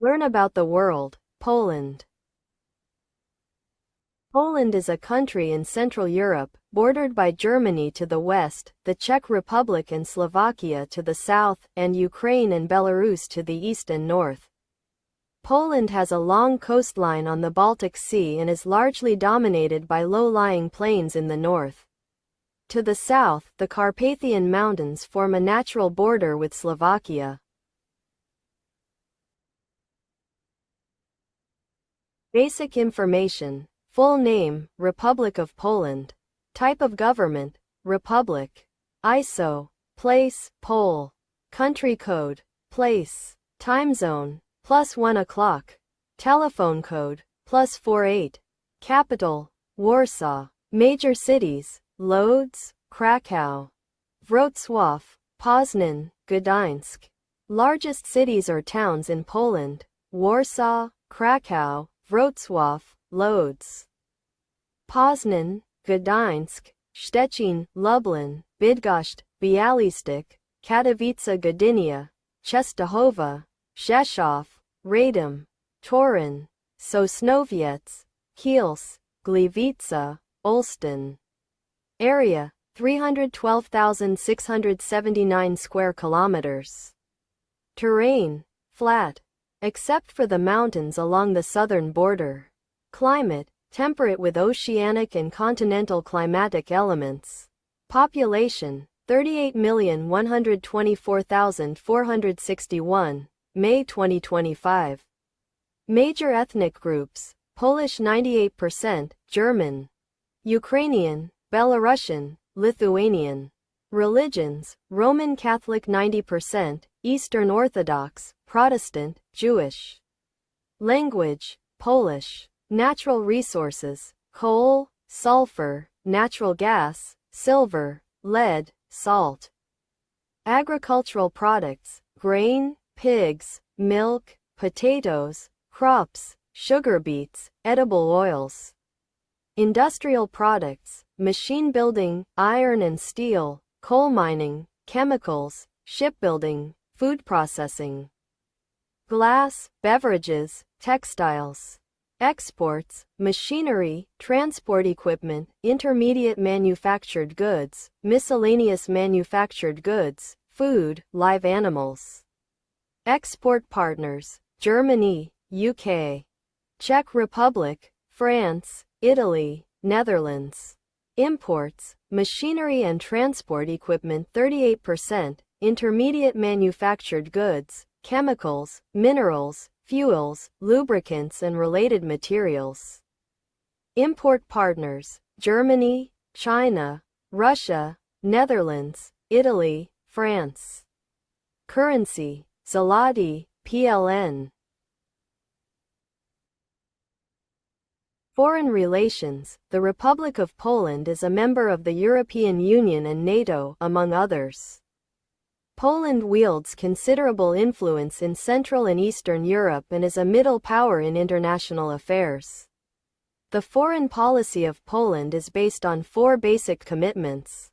Learn about the world. Poland. Poland is a country in Central Europe, bordered by Germany to the west, the Czech Republic and Slovakia to the south, and Ukraine and Belarus to the east and north. Poland has a long coastline on the Baltic Sea and is largely dominated by low-lying plains in the north. To the south, the Carpathian Mountains form a natural border with Slovakia. Basic information. Full name, Republic of Poland. Type of government, Republic. ISO, place, Pole. Country code, place. Time zone, +1 o'clock. Telephone code, +48. Capital, Warsaw. Major cities, Lodz, Krakow. Wrocław, Poznan, Gdańsk. Largest cities or towns in Poland, Warsaw, Krakow, Wrocław, Lodz. Poznan, Gdańsk, Szczecin, Lublin, Bydgoszcz, Białystok, Katowice, Gdynia, Częstochowa, Rzeszów, Radom, Torun, Sosnowiec, Kielce, Gliwice, Olsztyn. Area, 312,679 square kilometers. Terrain, flat, except for the mountains along the southern border. Climate, temperate with oceanic and continental climatic elements. Population, 38,124,461, May 2025. Major ethnic groups, Polish 98%, German, Ukrainian, Belarusian, Lithuanian. Religions, Roman Catholic 90%, Eastern Orthodox, Protestant, Jewish. Language, Polish. Natural resources, coal, sulfur, natural gas, silver, lead, salt. Agricultural products, grain, pigs, milk, potatoes, crops, sugar beets, edible oils. Industrial products, machine building, iron and steel, coal mining, chemicals, shipbuilding, food processing. Glass, beverages, textiles. Exports, machinery, transport equipment, intermediate manufactured goods, miscellaneous manufactured goods, food, live animals. Export partners, Germany, UK. Czech Republic, France, Italy, Netherlands. Imports, machinery and transport equipment 38%, intermediate manufactured goods, chemicals, minerals, fuels, lubricants and related materials. Import partners, Germany, China, Russia, Netherlands, Italy, France. Currency, zloty, PLN. Foreign relations, the Republic of Poland is a member of the European Union and NATO, among others. Poland wields considerable influence in Central and Eastern Europe and is a middle power in international affairs. The foreign policy of Poland is based on 4 basic commitments: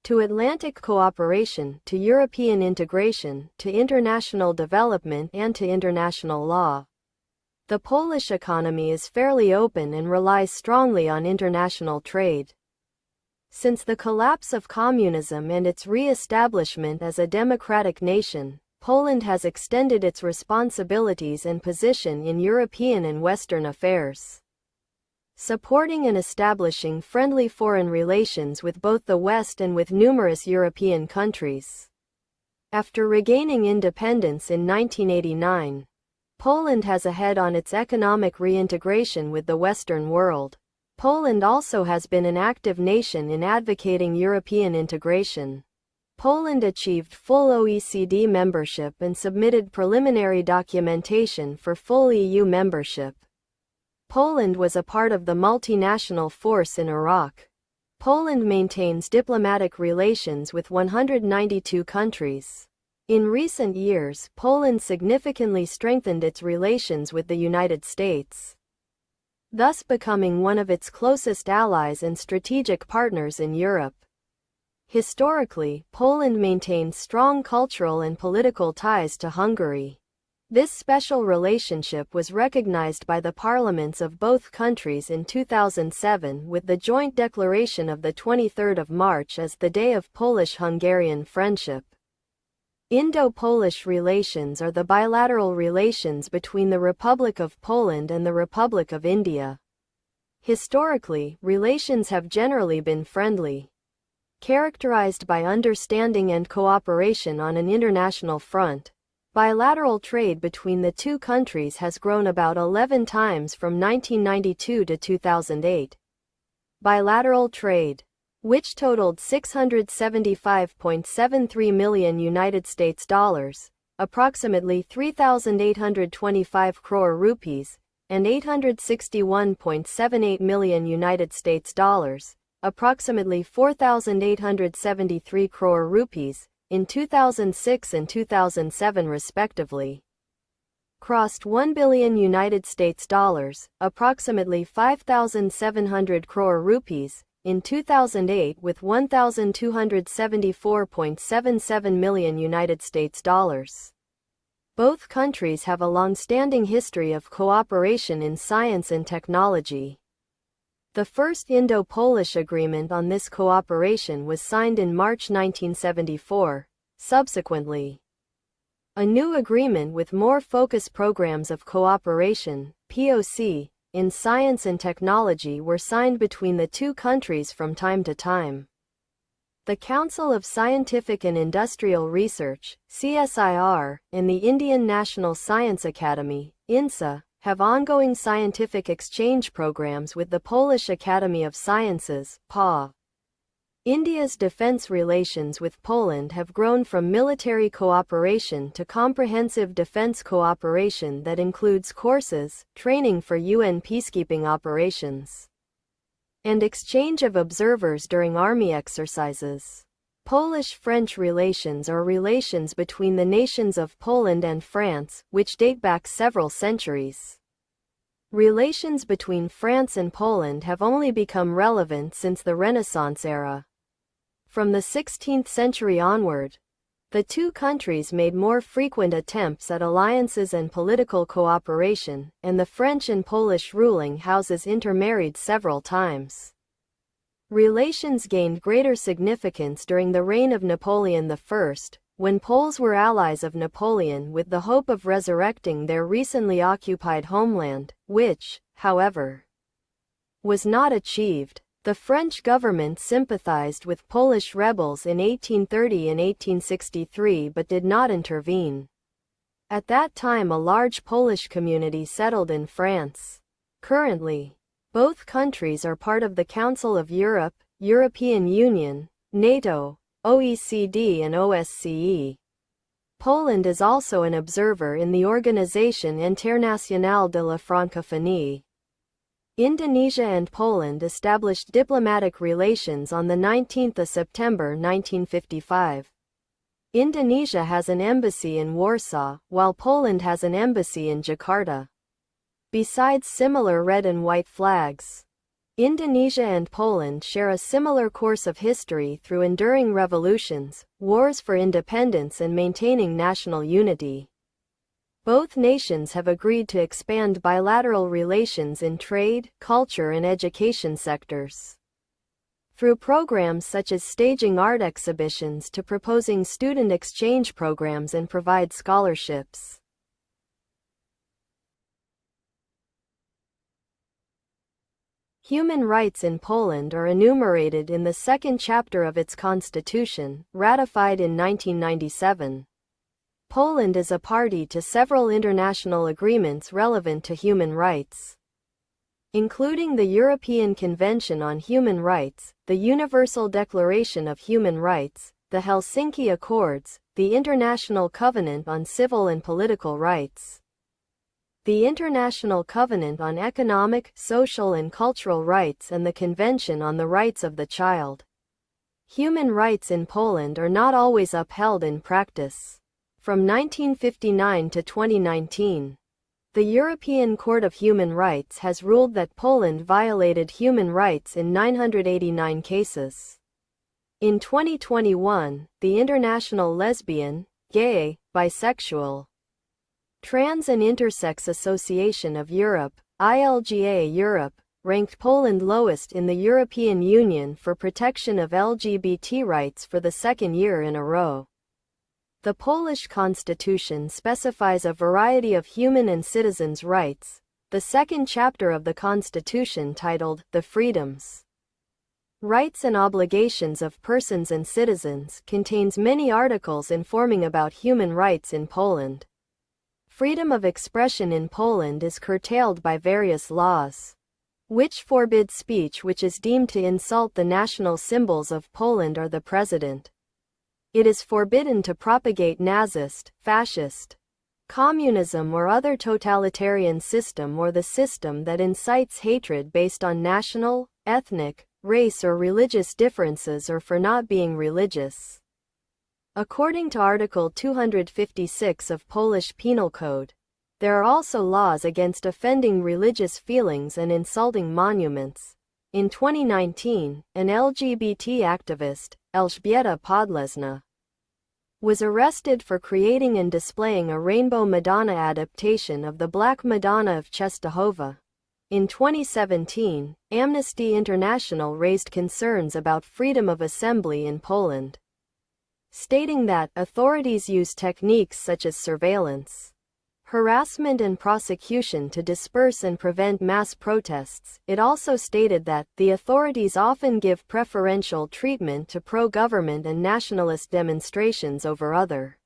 to Atlantic cooperation, to European integration, to international development and to international law. The Polish economy is fairly open and relies strongly on international trade. Since the collapse of communism and its re-establishment as a democratic nation, Poland has extended its responsibilities and position in European and Western affairs, supporting and establishing friendly foreign relations with both the West and with numerous European countries. After regaining independence in 1989, Poland has ahead on its economic reintegration with the Western world. Poland also has been an active nation in advocating European integration. Poland achieved full OECD membership and submitted preliminary documentation for full EU membership. Poland was a part of the multinational force in Iraq. Poland maintains diplomatic relations with 192 countries. In recent years, Poland significantly strengthened its relations with the United States, thus becoming one of its closest allies and strategic partners in Europe. Historically, Poland maintained strong cultural and political ties to Hungary. This special relationship was recognized by the parliaments of both countries in 2007 with the joint declaration of the 23rd of March as the Day of Polish-Hungarian Friendship. Indo-Polish relations are the bilateral relations between the Republic of Poland and the Republic of India. Historically, relations have generally been friendly, characterized by understanding and cooperation on an international front. Bilateral trade between the two countries has grown about 11 times from 1992 to 2008. Bilateral trade, which totaled $675.73 million United States dollars, approximately 3,825 crore rupees, and $861.78 million United States dollars, approximately 4,873 crore rupees, in 2006 and 2007 respectively, crossed 1 billion United States dollars, approximately 5,700 crore rupees, in 2008 with 1,274.77 million United States dollars. Both countries have a long-standing history of cooperation in science and technology. The first Indo-Polish agreement on this cooperation was signed in March 1974. Subsequently, a new agreement with more focused programs of cooperation, POC, in science and technology were signed between the two countries from time to time. The Council of Scientific and Industrial Research, CSIR, and the Indian National Science Academy, INSA, have ongoing scientific exchange programs with the Polish Academy of Sciences, PA. India's defense relations with Poland have grown from military cooperation to comprehensive defense cooperation that includes courses, training for UN peacekeeping operations, and exchange of observers during army exercises. Polish-French relations are relations between the nations of Poland and France, which date back several centuries. Relations between France and Poland have only become relevant since the Renaissance era. From the 16th century onward, the two countries made more frequent attempts at alliances and political cooperation, and the French and Polish ruling houses intermarried several times. Relations gained greater significance during the reign of Napoleon I, when Poles were allies of Napoleon with the hope of resurrecting their recently occupied homeland, which, however, was not achieved. The French government sympathized with Polish rebels in 1830 and 1863 but did not intervene. At that time a large Polish community settled in France. Currently, both countries are part of the Council of Europe, European Union, NATO, OECD and OSCE. Poland is also an observer in the Organisation Internationale de la Francophonie. Indonesia and Poland established diplomatic relations on 19 September 1955. Indonesia has an embassy in Warsaw, while Poland has an embassy in Jakarta. Besides similar red and white flags, Indonesia and Poland share a similar course of history through enduring revolutions, wars for independence and maintaining national unity. Both nations have agreed to expand bilateral relations in trade, culture and education sectors, through programs such as staging art exhibitions to proposing student exchange programs and provide scholarships. Human rights in Poland are enumerated in the second chapter of its constitution, ratified in 1997. Poland is a party to several international agreements relevant to human rights, including the European Convention on Human Rights, the Universal Declaration of Human Rights, the Helsinki Accords, the International Covenant on Civil and Political Rights, the International Covenant on Economic, Social and Cultural Rights and the Convention on the Rights of the Child. Human rights in Poland are not always upheld in practice. From 1959 to 2019, the European Court of Human Rights has ruled that Poland violated human rights in 989 cases. In 2021, the International Lesbian, Gay, Bisexual, Trans and Intersex Association of Europe, ILGA Europe, ranked Poland lowest in the European Union for protection of LGBT rights for the second year in a row. The Polish constitution specifies a variety of human and citizens' rights. The second chapter of the constitution, titled The Freedoms, Rights and Obligations of Persons and Citizens, contains many articles informing about human rights in Poland. Freedom of expression in Poland is curtailed by various laws, which forbid speech which is deemed to insult the national symbols of Poland or the president. It is forbidden to propagate Nazist, fascist, communism or other totalitarian system or the system that incites hatred based on national, ethnic, race or religious differences or for not being religious. According to Article 256 of Polish Penal Code, there are also laws against offending religious feelings and insulting monuments. In 2019, an LGBT activist, Elżbieta Podlesna, was arrested for creating and displaying a Rainbow Madonna adaptation of the Black Madonna of Częstochowa. In 2017, Amnesty International raised concerns about freedom of assembly in Poland, stating that authorities use techniques such as surveillance, harassment and prosecution to disperse and prevent mass protests. It also stated that the authorities often give preferential treatment to pro-government and nationalist demonstrations over other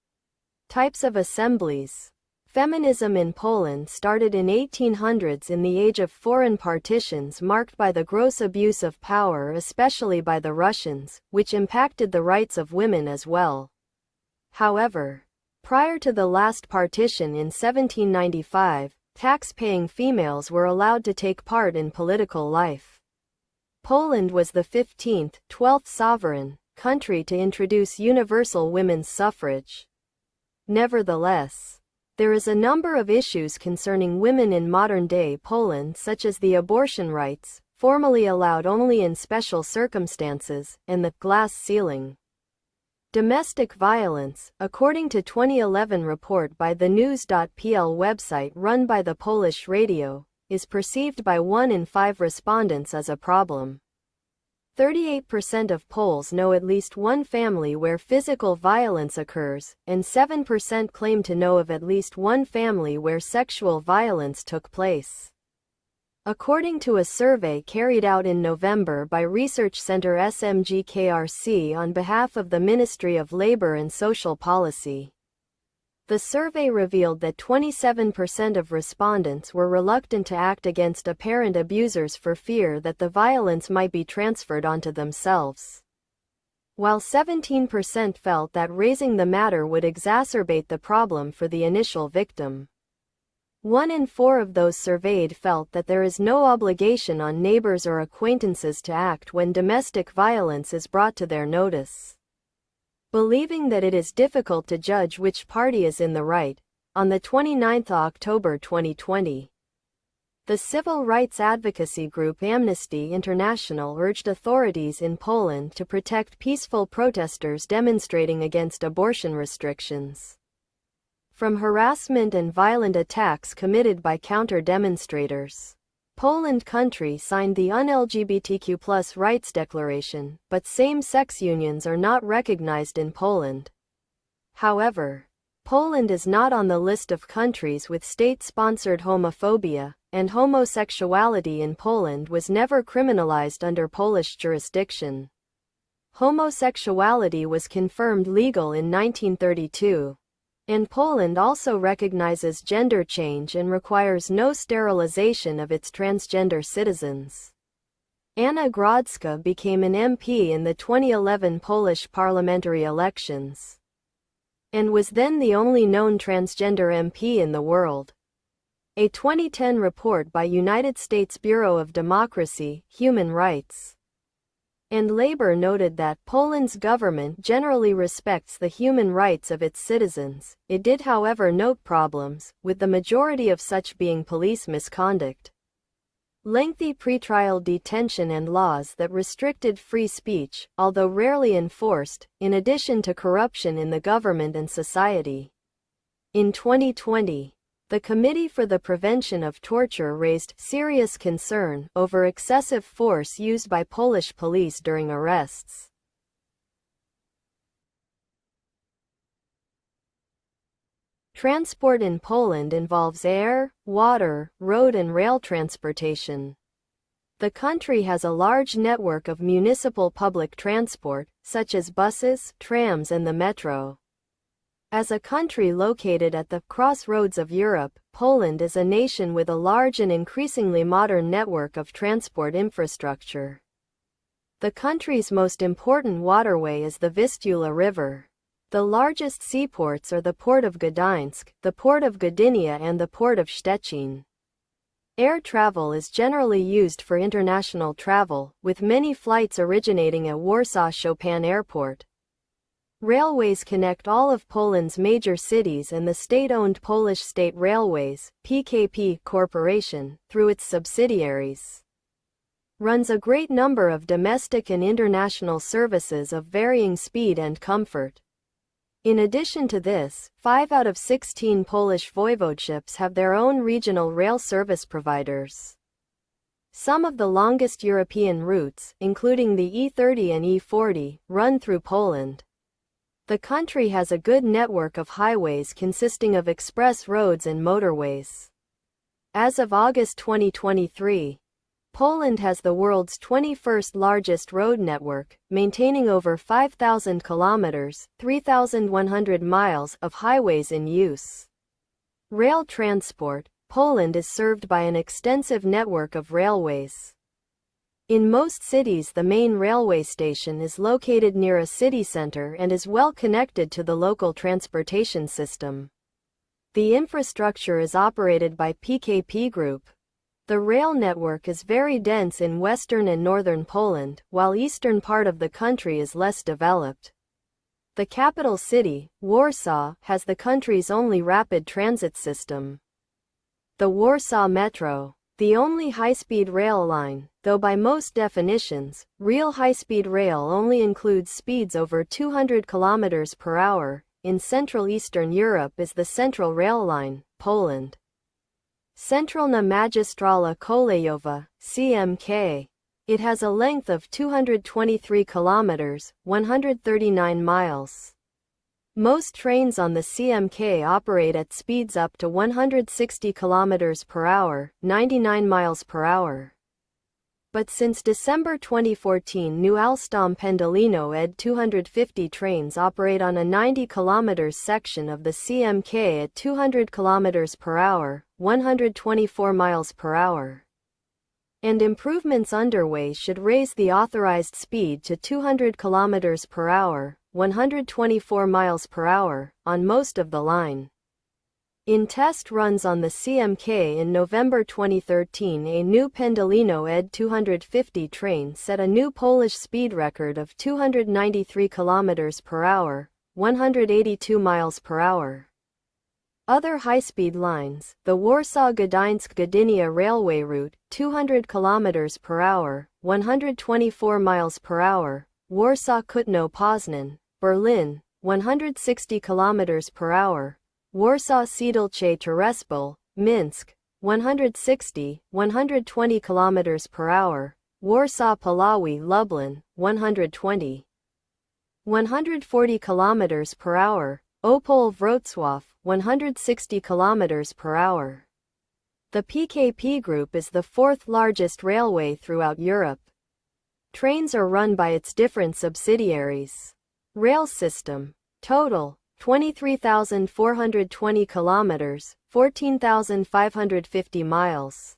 types of assemblies. Feminism in Poland started in 1800s in the age of foreign partitions marked by the gross abuse of power, especially by the Russians, which impacted the rights of women as well. However, prior to the last partition in 1795, tax-paying females were allowed to take part in political life. Poland was the 12th sovereign country to introduce universal women's suffrage. Nevertheless, there is a number of issues concerning women in modern-day Poland, such as the abortion rights, formally allowed only in special circumstances, and the glass ceiling. Domestic violence, according to 2011 report by the News.pl website run by the Polish radio, is perceived by 1 in 5 respondents as a problem. 38% of Poles know at least one family where physical violence occurs, and 7% claim to know of at least one family where sexual violence took place. According to a survey carried out in November by research center SMGKRC on behalf of the Ministry of Labor and Social Policy, the survey revealed that 27% of respondents were reluctant to act against apparent abusers for fear that the violence might be transferred onto themselves, while 17% felt that raising the matter would exacerbate the problem for the initial victim. 1 in 4 of those surveyed felt that there is no obligation on neighbors or acquaintances to act when domestic violence is brought to their notice. Believing that it is difficult to judge which party is in the right, on the 29th of October 2020, the civil rights advocacy group Amnesty International urged authorities in Poland to protect peaceful protesters demonstrating against abortion restrictions from harassment and violent attacks committed by counter-demonstrators. Poland country signed the UN-LGBTQ+ Rights Declaration, but same-sex unions are not recognized in Poland. However, Poland is not on the list of countries with state-sponsored homophobia, and homosexuality in Poland was never criminalized under Polish jurisdiction. Homosexuality was confirmed legal in 1932. And Poland also recognizes gender change and requires no sterilization of its transgender citizens. Anna Grodzka became an MP in the 2011 Polish parliamentary elections, and was then the only known transgender MP in the world. A 2010 report by United States Bureau of Democracy, Human Rights, and Labor noted that Poland's government generally respects the human rights of its citizens. It did, however, note problems, with the majority of such being police misconduct, lengthy pretrial detention and laws that restricted free speech, although rarely enforced, in addition to corruption in the government and society. In 2020, The Committee for the Prevention of Torture raised serious concern over excessive force used by Polish police during arrests. Transport in Poland involves air, water, road and rail transportation. The country has a large network of municipal public transport, such as buses, trams and the metro. As a country located at the crossroads of Europe, Poland is a nation with a large and increasingly modern network of transport infrastructure. The country's most important waterway is the Vistula River. The largest seaports are the Port of Gdańsk, the Port of Gdynia and the Port of Szczecin. Air travel is generally used for international travel, with many flights originating at Warsaw Chopin Airport. Railways connect all of Poland's major cities and the state-owned Polish State Railways, PKP Corporation, through its subsidiaries, runs a great number of domestic and international services of varying speed and comfort. In addition to this, 5 out of 16 Polish voivodeships have their own regional rail service providers. Some of the longest European routes, including the E30 and E40, run through Poland. The country has a good network of highways consisting of express roads and motorways. As of August 2023, Poland has the world's 21st largest road network, maintaining over 5,000 kilometers, 3,100 miles of highways in use. Rail transport. Poland is served by an extensive network of railways. In most cities, the main railway station is located near a city center and is well connected to the local transportation system. The infrastructure is operated by PKP Group. The rail network is very dense in western and northern Poland, while eastern part of the country is less developed. The capital city, Warsaw, has the country's only rapid transit system. The Warsaw Metro, the only high-speed rail line, though by most definitions, real high-speed rail only includes speeds over 200 km per hour, in Central Eastern Europe is the Central Rail Line, Poland. Centralna Magistrala Kolejowa, CMK. It has a length of 223 kilometers, 139 miles. Most trains on the CMK operate at speeds up to 160 km per hour, 99 miles per hour. But since December 2014, new Alstom Pendolino ED 250 trains operate on a 90 km section of the CMK at 200 km per hour, 124 miles per hour. And improvements underway should raise the authorized speed to 200 km per hour, 124 miles per hour, on most of the line. In test runs on the CMK in November 2013, a new Pendolino ED 250 train set a new Polish speed record of 293 km per hour, 182 miles per hour. Other high-speed lines, the Warsaw-Gdańsk-Gdynia railway route, 200 km per hour, 124 miles per hour, Warsaw-Kutno-Poznan, Berlin, 160 km per hour, Warsaw-Siedlce-Terespol, Minsk, 160, 120 km per hour, Warsaw-Puławy Lublin, 120, 140 km per hour, Opole-Wrocław, 160 km per hour. The PKP Group is the fourth largest railway throughout Europe. Trains are run by its different subsidiaries. Rail system. Total, 23,420 kilometers, 14,550 miles.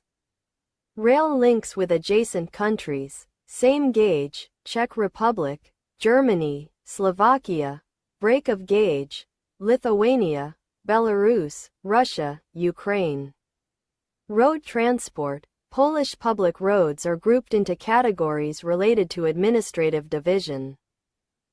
Rail links with adjacent countries, same gauge, Czech Republic, Germany, Slovakia, break of gauge, Lithuania, Belarus, Russia, Ukraine. Road transport. Polish public roads are grouped into categories related to administrative division.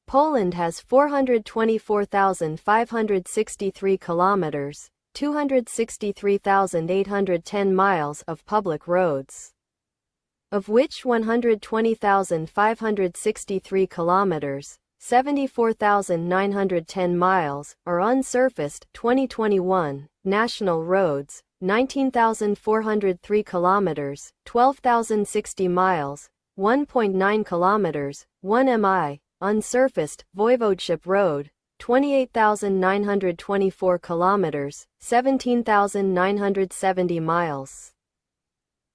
Poland has 424,563 kilometers, 263,810 miles of public roads, of which 120,563 kilometers, 74,910 miles, are unsurfaced. 2021, national roads, 19,403 kilometers, 12,060 miles, 1.9 kilometers, 1 mi, unsurfaced. Voivodeship Road, 28,924 kilometers, 17,970 miles,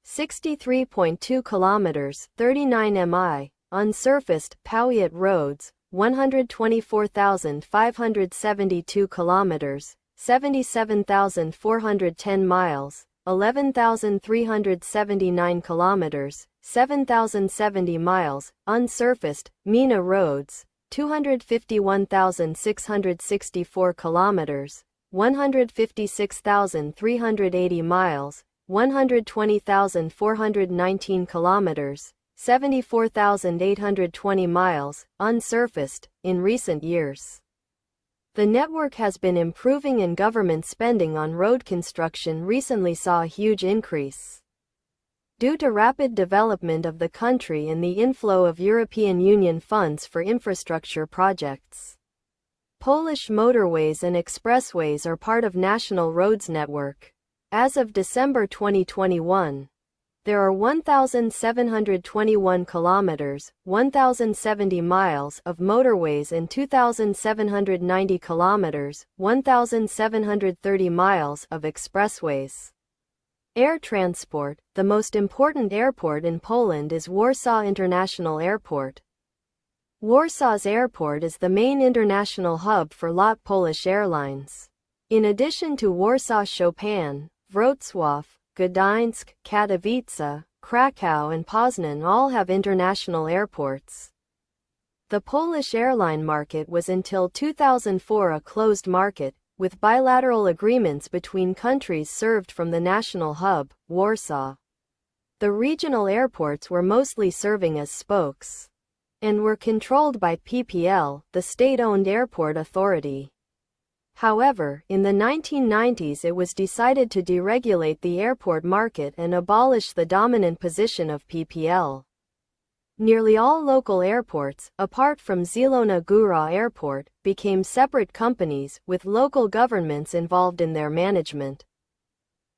63.2 kilometers, 39 mi, unsurfaced. Powiat Roads, 124,572 kilometers, 77,410 miles, 11,379 kilometers, 7,070 miles, unsurfaced. MENA Roads, 251,664 kilometers, 156,380 miles, 120,419 kilometers, 74,820 miles, unsurfaced. In recent years, the network has been improving and government spending on road construction recently saw a huge increase. Due to rapid development of the country and the inflow of European Union funds for infrastructure projects, Polish motorways and expressways are part of national roads network. As of December 2021, there are 1,721 kilometers, 1,070 miles of motorways and 2,790 kilometers, 1,730 miles of expressways. Air transport. The most important airport in Poland is Warsaw International Airport. Warsaw's airport is the main international hub for LOT Polish Airlines. In addition to Warsaw, Chopin, Wrocław, Gdańsk, Katowice, Kraków and Poznan all have international airports. The Polish airline market was until 2004 a closed market, with bilateral agreements between countries served from the national hub, Warsaw. The regional airports were mostly serving as spokes, and were controlled by PPL, the state-owned airport authority. However, in the 1990s it was decided to deregulate the airport market and abolish the dominant position of PPL. Nearly all local airports, apart from Zielona Góra Airport, became separate companies, with local governments involved in their management,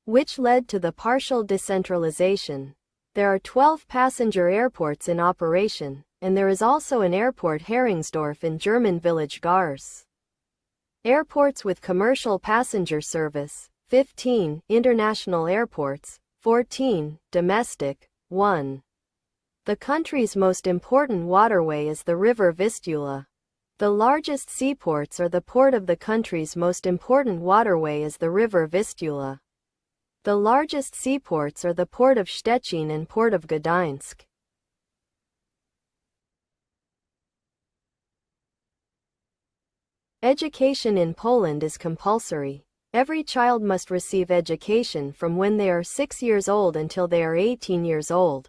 which led to the partial decentralization. There are 12 passenger airports in operation, and there is also an airport Heringsdorf in German village Gars. Airports with commercial passenger service, 15, international airports, 14, domestic, 1. The country's most important waterway is the river Vistula. The largest seaports are the port of the country's most important waterway is the river Vistula. The largest seaports are the port of Szczecin and port of Gdańsk. Education in Poland is compulsory. Every child must receive education from when they are 6 years old until they are 18 years old.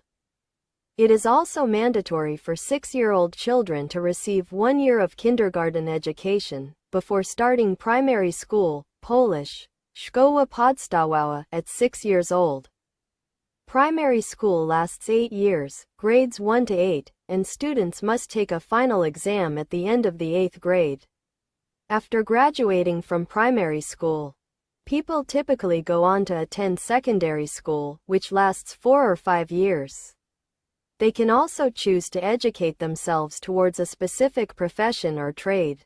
It is also mandatory for 6-year-old children to receive 1 year of kindergarten education before starting primary school, Polish, Szkoła Podstawowa, at 6 years old. Primary school lasts 8 years, grades 1 to 8, and students must take a final exam at the end of the 8th grade. After graduating from primary school, people typically go on to attend secondary school, which lasts 4 or 5 years. They can also choose to educate themselves towards a specific profession or trade,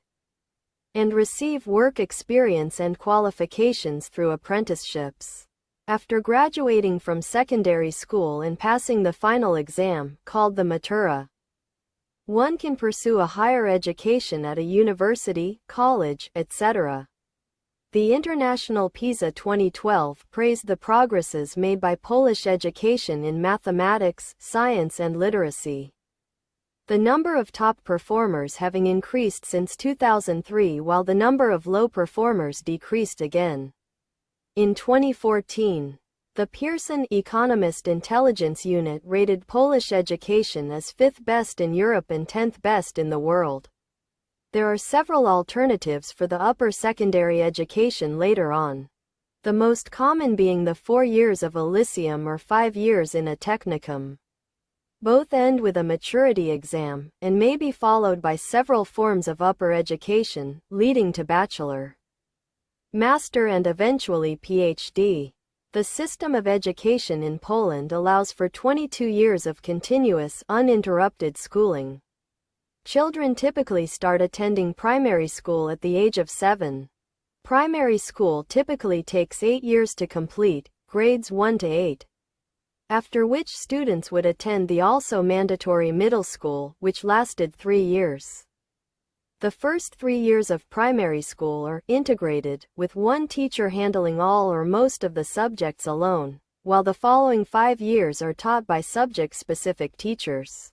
and receive work experience and qualifications through apprenticeships. After graduating from secondary school and passing the final exam, called the Matura, one can pursue a higher education at a university, college, etc. The International PISA 2012 praised the progresses made by Polish education in mathematics, science and literacy, the number of top performers having increased since 2003 while the number of low performers decreased again. In 2014, the Pearson Economist Intelligence Unit rated Polish education as 5th best in Europe and 10th best in the world. There are several alternatives for the upper secondary education later on, the most common being the 4 years of a lyceum or 5 years in a technicum. Both end with a maturity exam, and may be followed by several forms of upper education, leading to bachelor, master and eventually PhD. The system of education in Poland allows for 22 years of continuous, uninterrupted schooling. Children typically start attending primary school at the age of 7. Primary school typically takes 8 years to complete, grades 1 to 8. After which students would attend the also mandatory middle school, which lasted 3 years. The first 3 years of primary school are integrated, with one teacher handling all or most of the subjects alone, while the following 5 years are taught by subject-specific teachers.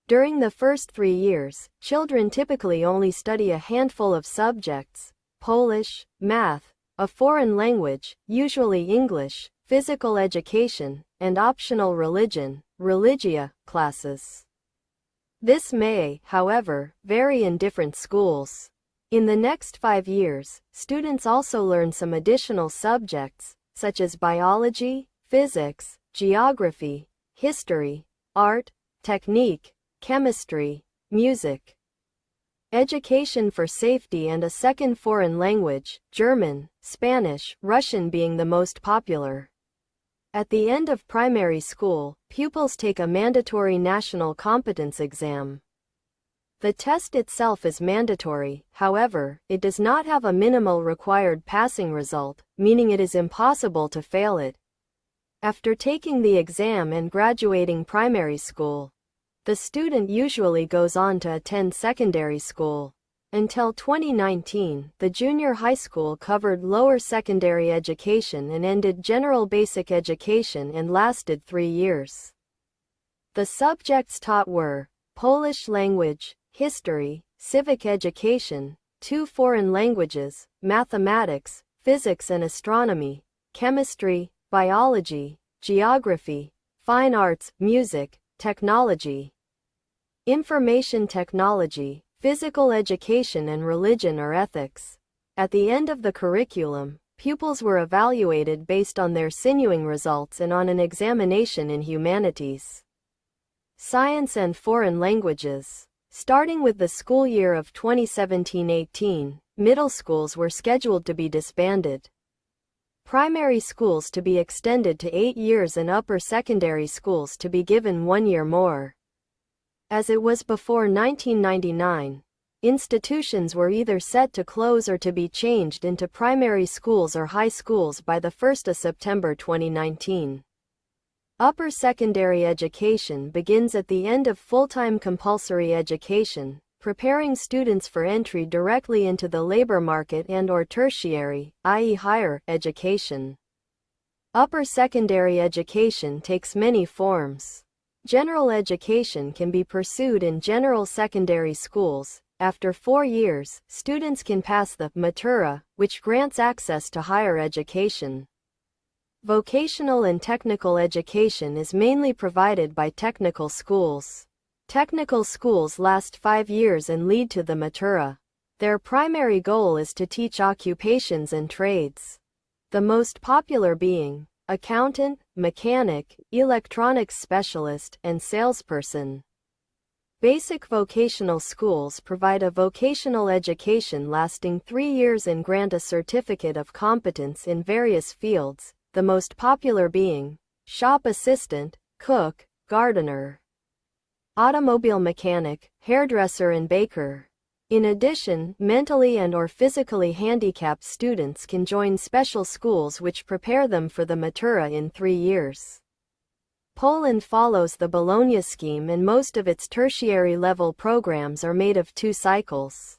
During the first 3 years, children typically only study a handful of subjects: Polish, math, a foreign language, usually English, physical education, and optional religion, religia, classes. This may, however, vary in different schools. In the next 5 years, students also learn some additional subjects, such as biology, physics, geography, history, art, technique, chemistry, music. Education for safety and a second foreign language, German, Spanish, Russian being the most popular. At the end of primary school, pupils take a mandatory national competence exam. The test itself is mandatory, however, it does not have a minimal required passing result, meaning it is impossible to fail it. After taking the exam and graduating primary school, the student usually goes on to attend secondary school. Until 2019, the junior high school covered lower secondary education and ended general basic education and lasted 3 years. The subjects taught were Polish language, history, civic education, 2 foreign languages, mathematics, physics and astronomy, chemistry, biology, geography, fine arts, music, technology, information technology, physical education and religion or ethics. At the end of the curriculum, pupils were evaluated based on their sinuing results and on an examination in humanities, science and foreign languages. Starting with the school year of 2017-18, middle schools were scheduled to be disbanded, primary schools to be extended to 8 years and upper secondary schools to be given 1 year more. As it was before 1999, institutions were either set to close or to be changed into primary schools or high schools by the 1st of September 2019. Upper secondary education begins at the end of full-time compulsory education, preparing students for entry directly into the labor market and/or tertiary, i.e. higher, education. Upper secondary education takes many forms. General education can be pursued in general secondary schools. After 4 years, students can pass the Matura, which grants access to higher education. Vocational and technical education is mainly provided by technical schools. Technical schools last 5 years and lead to the Matura. Their primary goal is to teach occupations and trades, the most popular being accountant, mechanic, electronics specialist, and salesperson. Basic vocational schools provide a vocational education lasting 3 years and grant a certificate of competence in various fields, the most popular being shop assistant, cook, gardener, automobile mechanic, hairdresser and baker. In addition, mentally and/or physically handicapped students can join special schools which prepare them for the Matura in 3 years. Poland follows the Bologna scheme and most of its tertiary level programs are made of 2 cycles.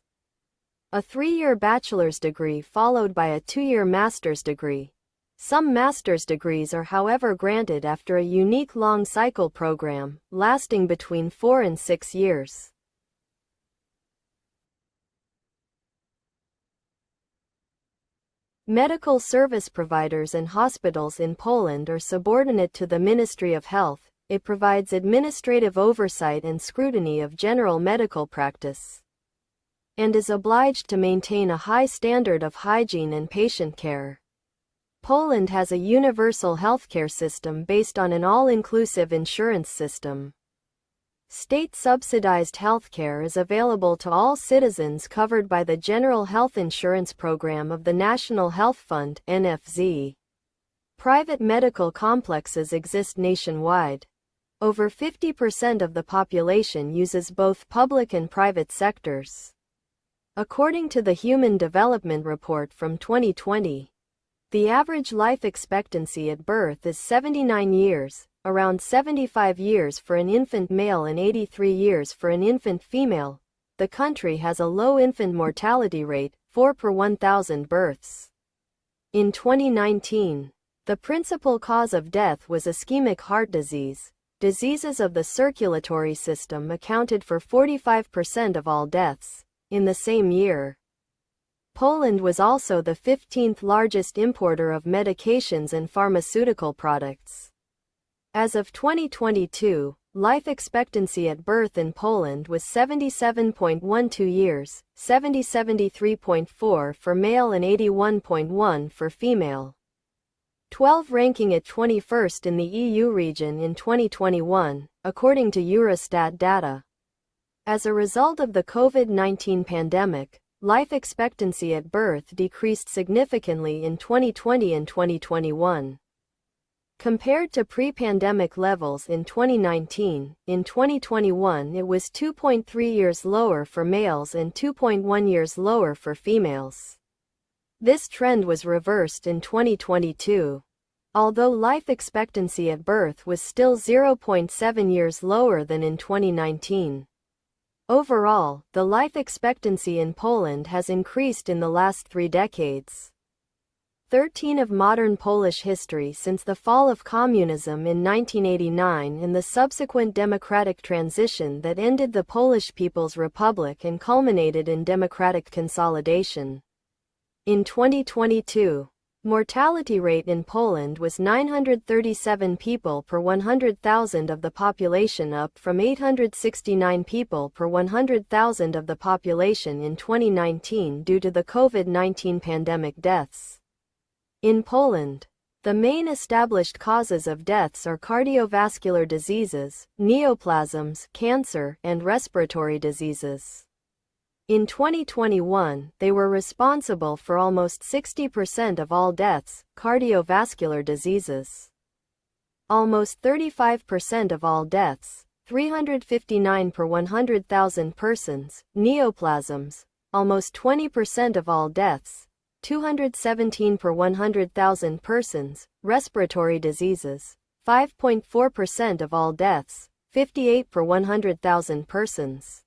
A 3-year bachelor's degree followed by a 2-year master's degree. Some master's degrees are however granted after a unique long cycle program, lasting between 4 and 6 years. Medical service providers and hospitals in Poland are subordinate to the Ministry of Health. It provides administrative oversight and scrutiny of general medical practice, and is obliged to maintain a high standard of hygiene and patient care. Poland has a universal healthcare system based on an all-inclusive insurance system. State-subsidized healthcare is available to all citizens covered by the General Health Insurance Program of the National Health Fund (NFZ). Private medical complexes exist nationwide. Over 50% of the population uses both public and private sectors. According to the Human Development Report from 2020, the average life expectancy at birth is 79 years, around 75 years for an infant male and 83 years for an infant female. The country has a low infant mortality rate, 4 per 1,000 births. In 2019, the principal cause of death was ischemic heart disease. Diseases of the circulatory system accounted for 45% of all deaths. In the same year, Poland was also the 15th largest importer of medications and pharmaceutical products. As of 2022, life expectancy at birth in Poland was 77.12 years, 73.4 for male and 81.1 for female. 12 ranking at 21st in the EU region in 2021, according to Eurostat data. As a result of the COVID-19 pandemic, life expectancy at birth decreased significantly in 2020 and 2021. Compared to pre-pandemic levels in 2019, in 2021 it was 2.3 years lower for males and 2.1 years lower for females. This trend was reversed in 2022. Although life expectancy at birth was still 0.7 years lower than in 2019. Overall, the life expectancy in Poland has increased in the last 3 decades. 13 of modern Polish history since the fall of communism in 1989 and the subsequent democratic transition that ended the Polish People's Republic and culminated in democratic consolidation. In 2022, mortality rate in Poland was 937 people per 100,000 of the population, up from 869 people per 100,000 of the population in 2019 due to the COVID-19 pandemic deaths. In Poland, the main established causes of deaths are cardiovascular diseases, neoplasms, cancer, and respiratory diseases. In 2021, they were responsible for almost 60% of all deaths, cardiovascular diseases. Almost 35% of all deaths, 359 per 100,000 persons, neoplasms. Almost 20% of all deaths, 217 per 100,000 persons, respiratory diseases. 5.4% of all deaths, 58 per 100,000 persons.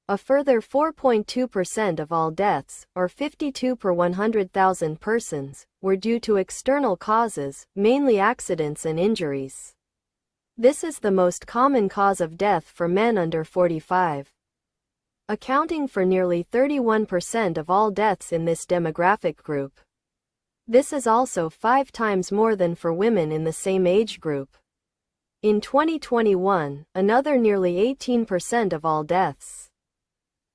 A further 4.2% of all deaths, or 52 per 100,000 persons, were due to external causes, mainly accidents and injuries. This is the most common cause of death for men under 45. Accounting for nearly 31% of all deaths in this demographic group. This is also 5 times more than for women in the same age group. In 2021, another nearly 18% of all deaths,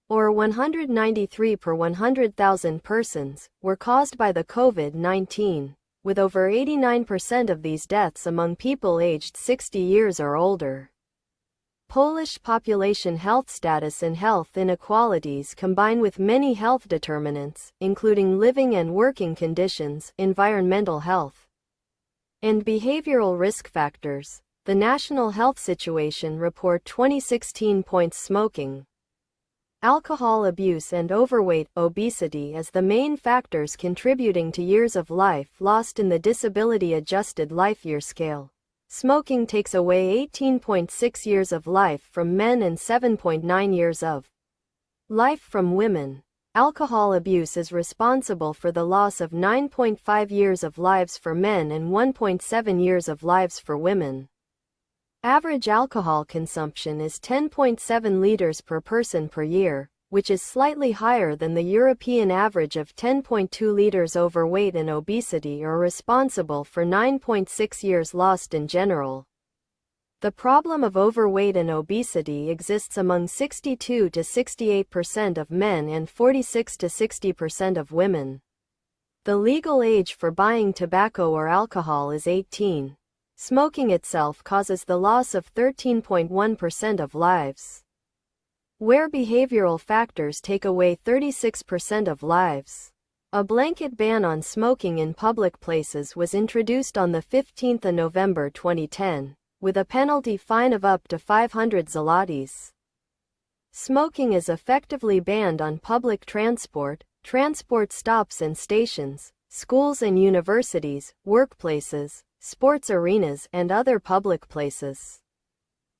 or 193 per 100,000 persons, were caused by the COVID-19, with over 89% of these deaths among people aged 60 years or older. Polish population health status and health inequalities combine with many health determinants, including living and working conditions, environmental health, and behavioral risk factors. The National Health Situation Report 2016 points smoking, alcohol abuse and overweight, obesity as the main factors contributing to years of life lost in the disability-adjusted life year scale. Smoking takes away 18.6 years of life from men and 7.9 years of life from women. Alcohol abuse is responsible for the loss of 9.5 years of lives for men and 1.7 years of lives for women. Average alcohol consumption is 10.7 liters per person per year, which is slightly higher than the European average of 10.2 liters. Overweight and obesity are responsible for 9.6 years lost in general. The problem of overweight and obesity exists among 62 to 68% of men and 46 to 60% of women. The legal age for buying tobacco or alcohol is 18. Smoking itself causes the loss of 13.1% of lives, where behavioral factors take away 36% of lives. A blanket ban on smoking in public places was introduced on the 15th of November 2010, with a penalty fine of up to 500 zlotys. Smoking is effectively banned on public transport, transport stops and stations, schools and universities, workplaces, sports arenas, and other public places.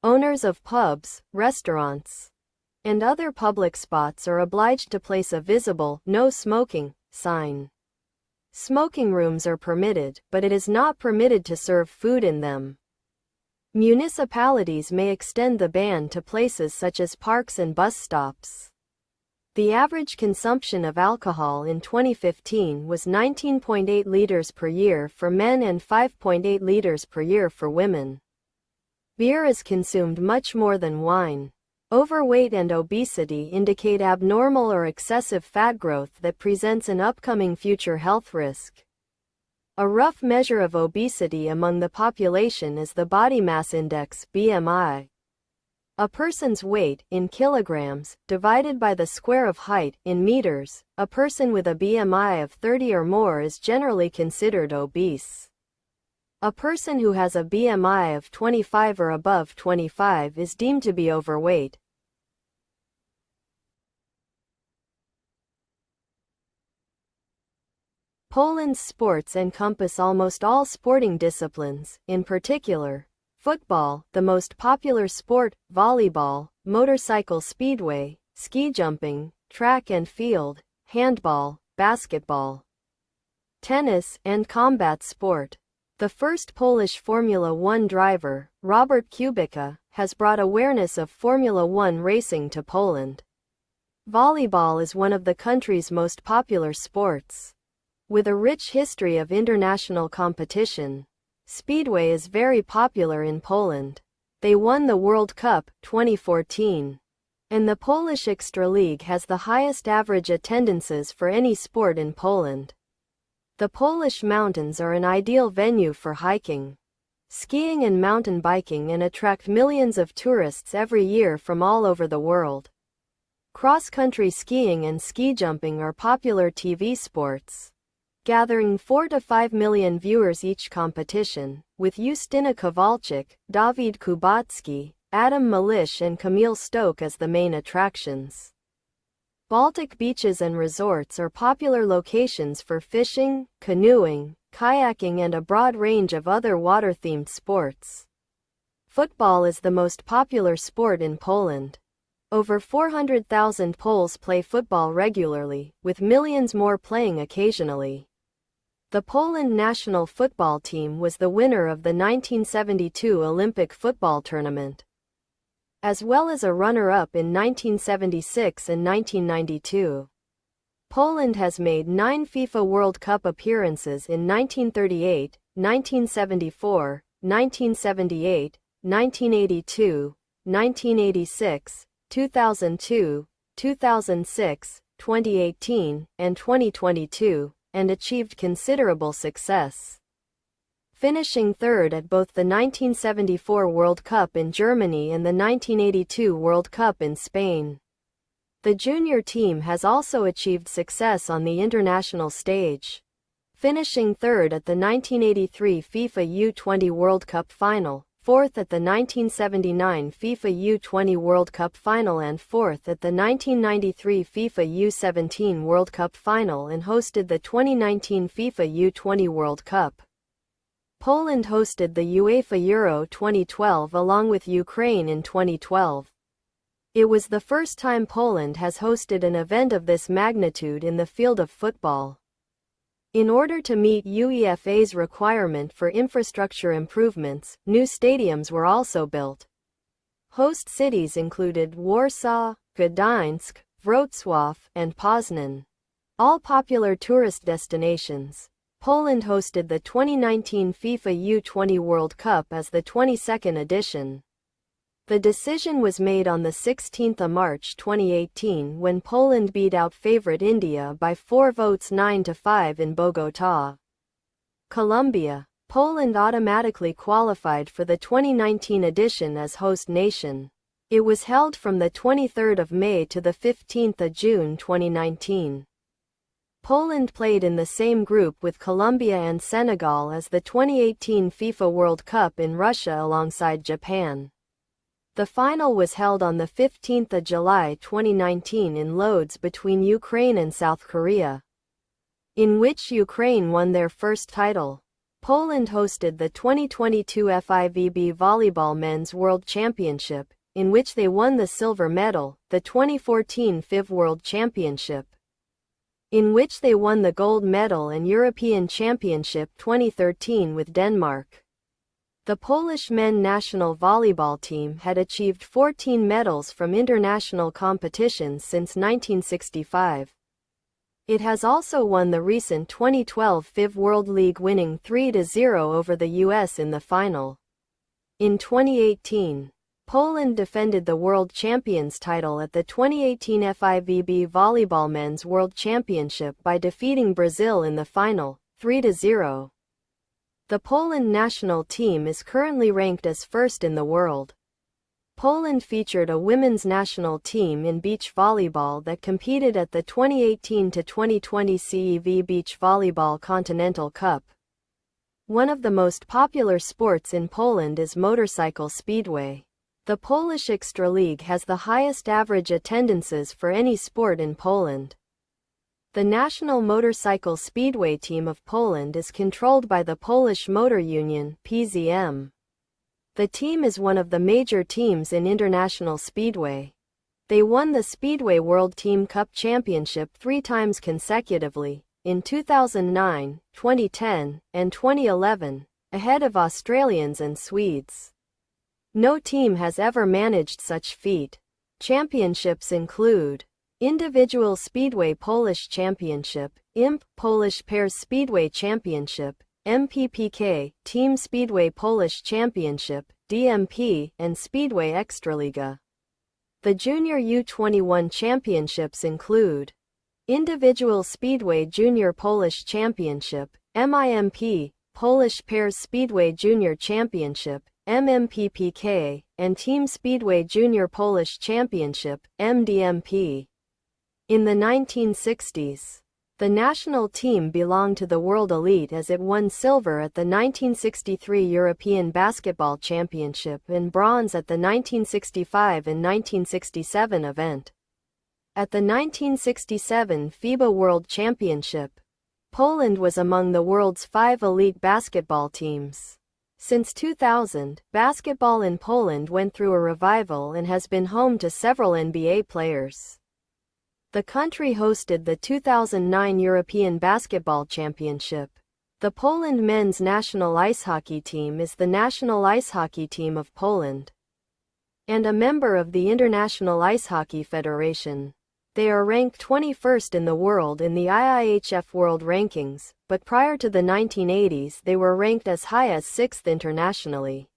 Owners of pubs, restaurants, and other public spots are obliged to place a visible "No Smoking" sign. Smoking rooms are permitted, but it is not permitted to serve food in them. Municipalities may extend the ban to places such as parks and bus stops. The average consumption of alcohol in 2015 was 19.8 liters per year for men and 5.8 liters per year for women. Beer is consumed much more than wine. Overweight and obesity indicate abnormal or excessive fat growth that presents an upcoming future health risk. A rough measure of obesity among the population is the body mass index (BMI). A person's weight, in kilograms, divided by the square of height, in meters. A person with a BMI of 30 or more is generally considered obese. A person who has a BMI of 25 or above 25 is deemed to be overweight. Poland's sports encompass almost all sporting disciplines, in particular, football, the most popular sport, volleyball, motorcycle speedway, ski jumping, track and field, handball, basketball, tennis, and combat sport. The first Polish Formula One driver, Robert Kubica, has brought awareness of Formula One racing to Poland. Volleyball is one of the country's most popular sports. With a rich history of international competition, Speedway is very popular in Poland. They won the World Cup 2014. And the Polish Ekstraliga has the highest average attendances for any sport in Poland. The Polish mountains are an ideal venue for hiking, skiing and mountain biking and attract millions of tourists every year from all over the world. Cross-country skiing and ski jumping are popular TV sports, gathering 4 to 5 million viewers each competition, with Justyna Kowalczyk, Dawid Kubacki, Adam Malysz and Kamil Stoch as the main attractions. Baltic beaches and resorts are popular locations for fishing, canoeing, kayaking and a broad range of other water-themed sports. Football is the most popular sport in Poland. Over 400,000 Poles play football regularly, with millions more playing occasionally. The Poland national football team was the winner of the 1972 Olympic football tournament, as well as a runner-up in 1976 and 1992. Poland has made 9 FIFA World Cup appearances in 1938, 1974, 1978, 1982, 1986, 2002, 2006, 2018, and 2022, and achieved considerable success, finishing third at both the 1974 World Cup in Germany and the 1982 World Cup in Spain. The junior team has also achieved success on the international stage, finishing third at the 1983 FIFA U20 World Cup final, fourth at the 1979 FIFA U20 World Cup final and fourth at the 1993 FIFA U17 World Cup final, and hosted the 2019 FIFA U20 World Cup. Poland hosted the UEFA Euro 2012 along with Ukraine in 2012. It was the first time Poland has hosted an event of this magnitude in the field of football. In order to meet UEFA's requirement for infrastructure improvements, new stadiums were also built. Host cities included Warsaw, Gdańsk, Wrocław, and Poznan, all popular tourist destinations. Poland hosted the 2019 FIFA U20 World Cup as the 22nd edition. The decision was made on the 16th of March 2018 when Poland beat out favorite India by 4 votes 9-5 in Bogotá, Colombia. Poland automatically qualified for the 2019 edition as host nation. It was held from the 23rd of May to the 15th of June 2019. Poland played in the same group with Colombia and Senegal as the 2018 FIFA World Cup in Russia alongside Japan. The final was held on the 15th of July 2019 in Lodz between Ukraine and South Korea, in which Ukraine won their first title. Poland hosted the 2022 FIVB Volleyball Men's World Championship, in which they won the silver medal, the 2014 FIV World Championship, in which they won the gold medal, and European Championship 2013 with Denmark. The Polish men national volleyball team had achieved 14 medals from international competitions since 1965. It has also won the recent 2012 FIV World League, winning 3-0 over the US in the final. In 2018, Poland defended the World Champions title at the 2018 FIVB Volleyball Men's World Championship by defeating Brazil in the final, 3-0. The Poland national team is currently ranked as first in the world. Poland featured a women's national team in beach volleyball that competed at the 2018-2020 CEV Beach Volleyball Continental Cup. One of the most popular sports in Poland is motorcycle speedway. The Polish Ekstraleague has the highest average attendances for any sport in Poland. The National Motorcycle Speedway Team of Poland is controlled by the Polish Motor Union (PZM). The team is one of the major teams in international speedway. They won the Speedway World Team Cup Championship 3 times consecutively, in 2009, 2010, and 2011, ahead of Australians and Swedes. No team has ever managed such feat. Championships include Individual Speedway Polish Championship, IMP, Polish Pairs Speedway Championship, MPPK, Team Speedway Polish Championship, DMP, and Speedway Ekstraliga. The Junior U21 Championships include Individual Speedway Junior Polish Championship, MIMP, Polish Pairs Speedway Junior Championship, MMPPK, and Team Speedway Junior Polish Championship, MDMP. In the 1960s, the national team belonged to the world elite as it won silver at the 1963 European Basketball Championship and bronze at the 1965 and 1967 event. At the 1967 FIBA World Championship, Poland was among the world's 5 elite basketball teams. Since 2000, basketball in Poland went through a revival and has been home to several NBA players. The country hosted the 2009 European Basketball Championship. The Poland men's national ice hockey team is the national ice hockey team of Poland and a member of the International Ice Hockey Federation. They are ranked 21st in the world in the IIHF World Rankings, but prior to the 1980s they were ranked as high as 6th internationally.